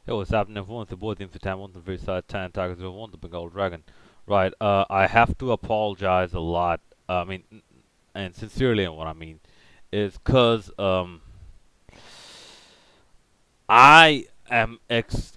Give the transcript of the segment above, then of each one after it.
Hey, what's happening, everyone? It's the boy, Team Time on the very side, Tan Tiger 01, the Bengal Dragon. Right, I have to apologize a lot. And sincerely, what I mean is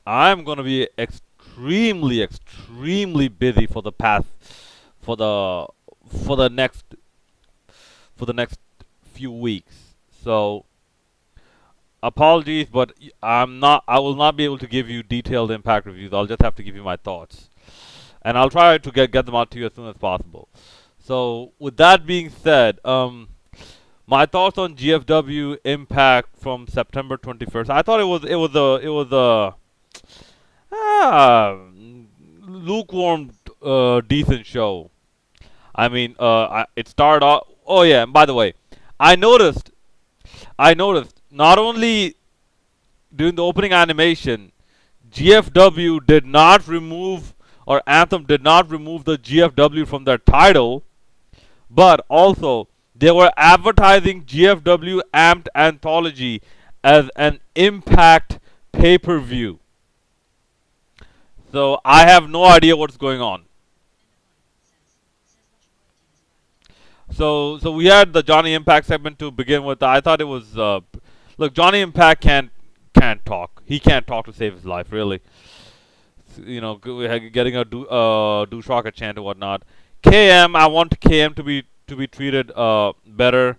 I'm gonna be extremely busy for the past, for the, for the next, for the next few weeks. So, apologies, but I will not be able to give you detailed impact reviews. I'll just have to give you my thoughts. And I'll try to get them out to you as soon as possible. So, with that being said, my thoughts on GFW Impact from September 21st. I thought it was a ah, lukewarm, decent show. It started off. Oh yeah, and by the way, I noticed I noticed not only during the opening animation, GFW did not remove, or Anthem did not remove the GFW from their title, but also they were advertising GFW Amped Anthology as an Impact pay-per-view. So I have no idea what's going on. So we had the Johnny Impact segment to begin with. I thought it was look, Johnny Impact can't talk. He can't talk to save his life, really. Getting a douche rocket chant and whatnot. KM, I want KM to be treated better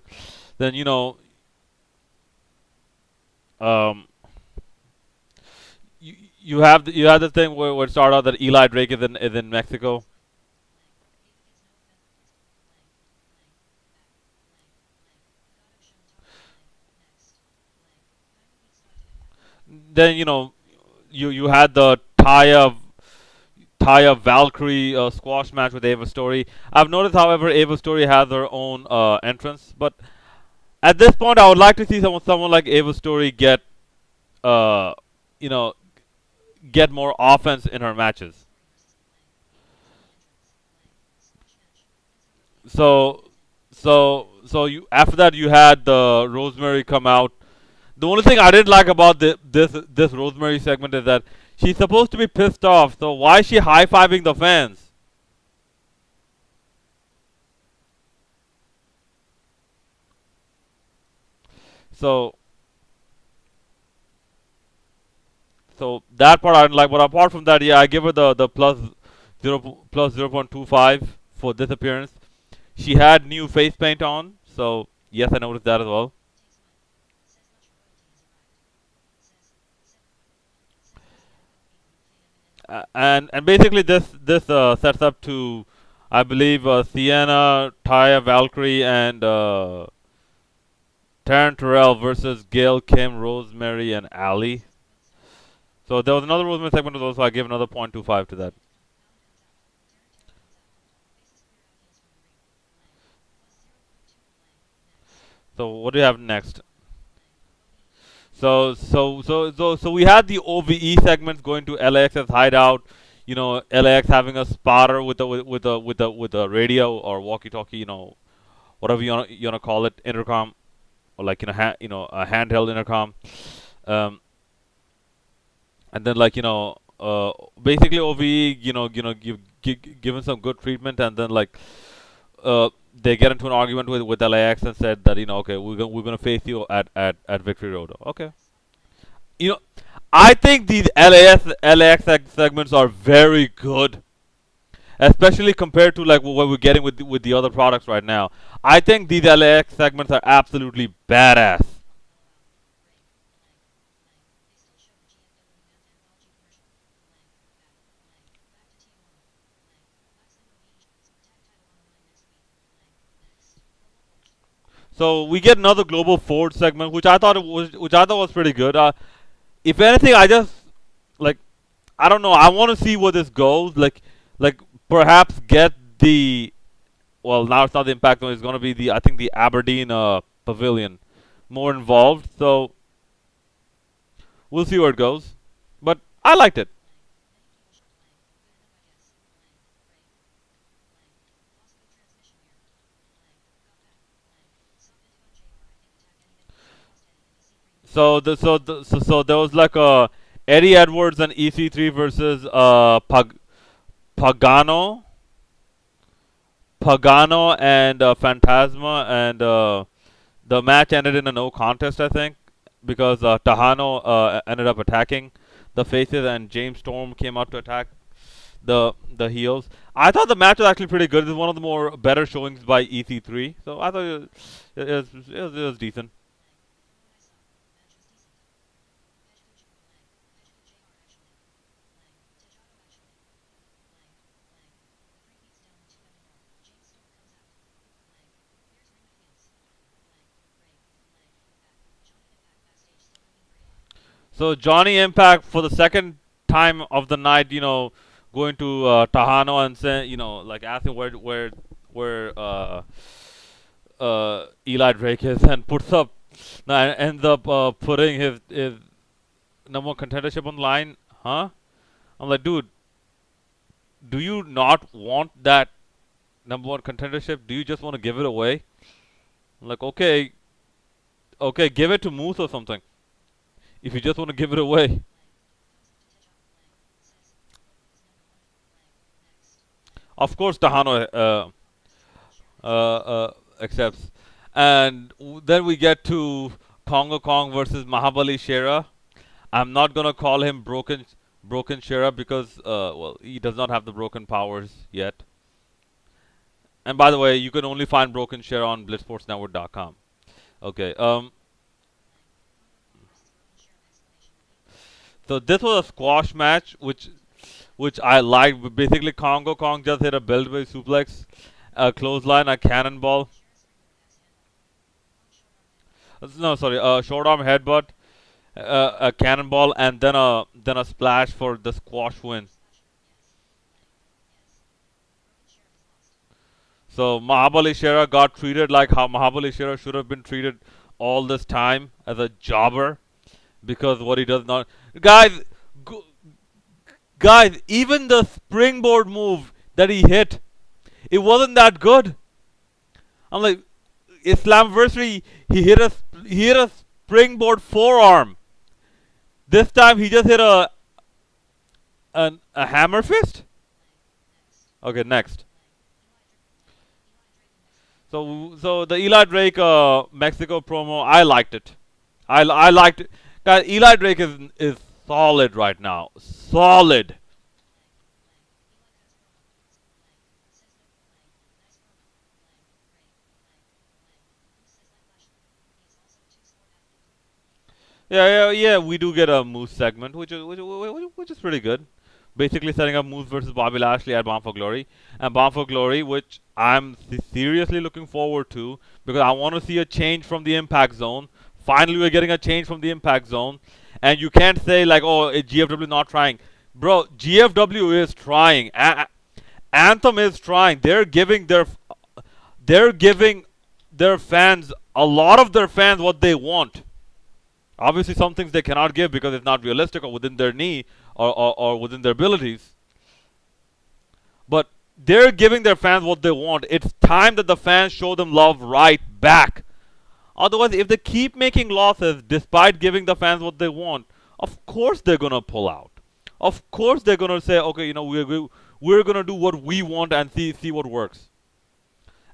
than um you have the thing where it started out that Eli Drake is in Mexico. Then you had the Taya Valkyrie squash match with Ava Story. I've noticed, however, Ava Story has her own entrance, but at this point, I would like to see someone like Ava Story uh, you know, get more offense in her matches. So, so you after that you had the Rosemary come out. The only thing I didn't like about this Rosemary segment is that she's supposed to be pissed off. So why is she high fiving the fans? So so that part I didn't like. But apart from that, yeah, I give her the plus 0.25 for this appearance. She had new face paint on, so yes, I noticed that as well. And basically this sets up to, I believe, Sienna, Taya Valkyrie, and Taryn Terrell versus Gail, Kim, Rosemary, and Ali. So there was another Rosemary segment as well, so I give another 0.25 to that. So what do you have next? So we had the OVE segments going to LAX's hideout. LAX having a spotter with a radio or walkie-talkie, whatever you wanna call it, intercom, or like a handheld intercom. Um, and then basically OVE, given some good treatment, and then they get into an argument with LAX and said that okay, we're gonna face you at Victory Road. Okay. You know, I think these LAX segments are very good, especially compared to like what we're getting with the other products right now. I think these LAX segments are absolutely badass. So we get another Global Ford segment, which I thought was pretty good. If anything, I just like I don't know. I want to see where this goes. Like perhaps get the now it's not the Impact Zone. It's going to be the I think the Aberdeen Pavilion more involved. So we'll see where it goes. But I liked it. So there was like a Eddie Edwards and EC3 versus Pagano, Pagano and Phantasma, and the match ended in a no contest, I think, because Tahano ended up attacking the faces, and James Storm came out to attack the heels. I thought the match was actually pretty good. It was one of the more better showings by EC3, so I thought it was decent. So Johnny Impact for the second time of the night, going to Tahano and saying, like asking where Eli Drake is, and puts up, and ends up putting his number one contendership on the line, huh? I'm like, dude, do you not want that number one contendership? Do you just want to give it away? I'm like, okay, okay, give it to Moose or something. If you just want to give it away, of course Tahano accepts. And then we get to Kongo Kong versus Mahabali Shera. I'm not gonna call him broken Shera because well, he does not have the broken powers yet. And by the way, you can only find broken Shera on blitzsportsnetwork.com. Okay. So this was a squash match, which I liked. Basically, Kongo Kong just hit a build-away suplex, a clothesline, a cannonball. No, sorry, a short arm headbutt, a cannonball, and then a splash for the squash win. So Mahabali Shera got treated like how Mahabali Shera should have been treated all this time, as a jobber, because what he does not. Guys, g- guys, even the springboard move that he hit, it wasn't that good. I'm like, Slamversary, he hit a springboard forearm. This time he just hit a hammer fist. Okay, next. So the Eli Drake Mexico promo, I liked it. I liked it. Guys, Eli Drake is solid right now. Solid. Yeah, yeah, yeah. We do get a Moose segment, which is pretty good. Basically, setting up Moose versus Bobby Lashley at Bound for Glory, and Bound for Glory, which I'm seriously looking forward to because I want to see a change from the Impact Zone. Finally, we're getting a change from the Impact Zone, and you can't say like, "Oh, GFW not trying." Bro, GFW is trying. Anthem is trying. They're giving their fans, a lot of their fans, what they want. Obviously, some things they cannot give because it's not realistic or within their knee, or within their abilities. But they're giving their fans what they want. It's time that the fans show them love right back. Otherwise, if they keep making losses despite giving the fans what they want, of course they're gonna pull out. Of course they're gonna say, okay, we're gonna do what we want and see what works.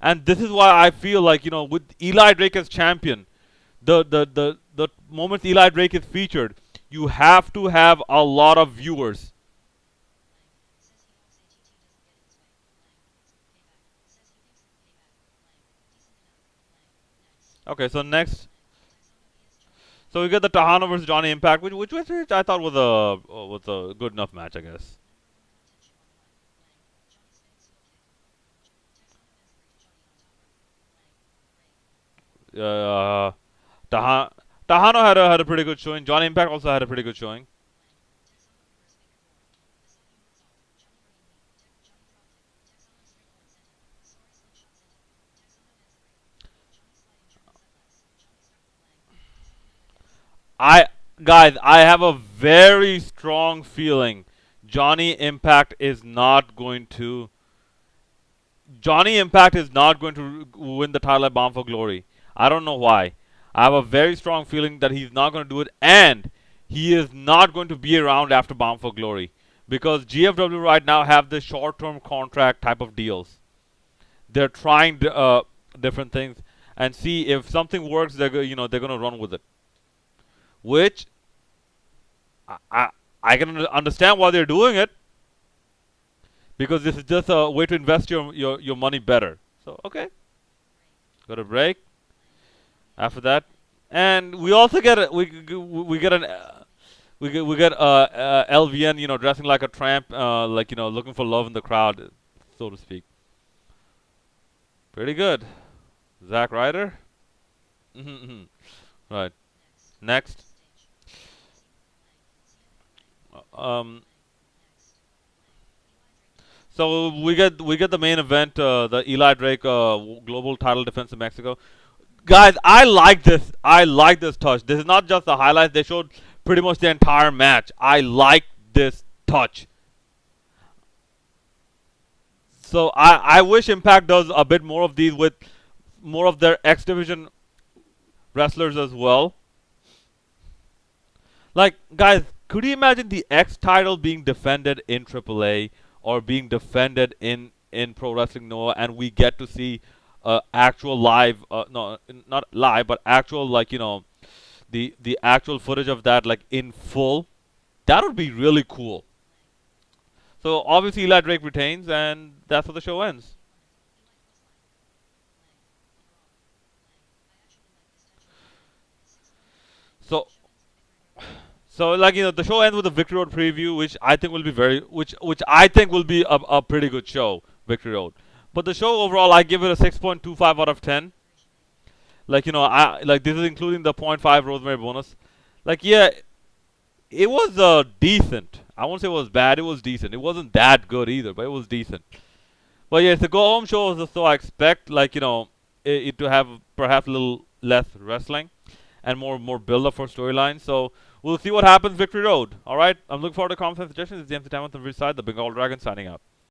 And this is why I feel like, with Eli Drake as champion, the moment Eli Drake is featured, you have to have a lot of viewers. Okay, so next, so we get the Tahana versus Johnny Impact, which I thought was a good enough match, I guess. Uh, Taha, Tahano had a pretty good showing. Johnny Impact also had a pretty good showing. I Guys, I have a very strong feeling Johnny Impact is not going to Johnny Impact is not going to win the title at Bound for Glory. I don't know why. I have a very strong feeling that he's not going to do it, and he is not going to be around after Bound for Glory because GFW right now have the short-term contract type of deals. They're trying different things and see if something works. They're gonna run with it, which I I, I can understand why they're doing it because this is just a way to invest your money better. So okay, got a break after that, and we also get we get an we get LVN dressing like a tramp, like looking for love in the crowd, so to speak. Pretty good, Zack Ryder. Right. Next, um, so we get the main event, the Eli Drake global title defense in Mexico. Guys, I like this. I like this touch. This is not just the highlights. They showed pretty much the entire match. I like this touch. So I wish Impact does a bit more of these with more of their X Division wrestlers as well. Like, guys, could you imagine the X title being defended in AAA or being defended in Pro Wrestling Noah, and we get to see actual live, no, not live, but actual like the actual footage of that like in full? That would be really cool. So obviously Eli Drake retains, and that's how the show ends. So So like the show ends with a Victory Road preview, which I think will be which I think will be a pretty good show, Victory Road. But the show overall, I give it a 6.25 out of 10. Like I like this is including the point 0.5 Rosemary bonus. Like yeah, it was decent. I won't say it was bad. It was decent. It wasn't that good either, but it was decent. But yeah, it's a go home show, so I expect like it to have perhaps a little less wrestling and more build up for storyline. So we'll see what happens Victory Road. All right, I'm looking forward to comments and suggestions. It's the entertainment on the side. The Bengal Dragon signing out.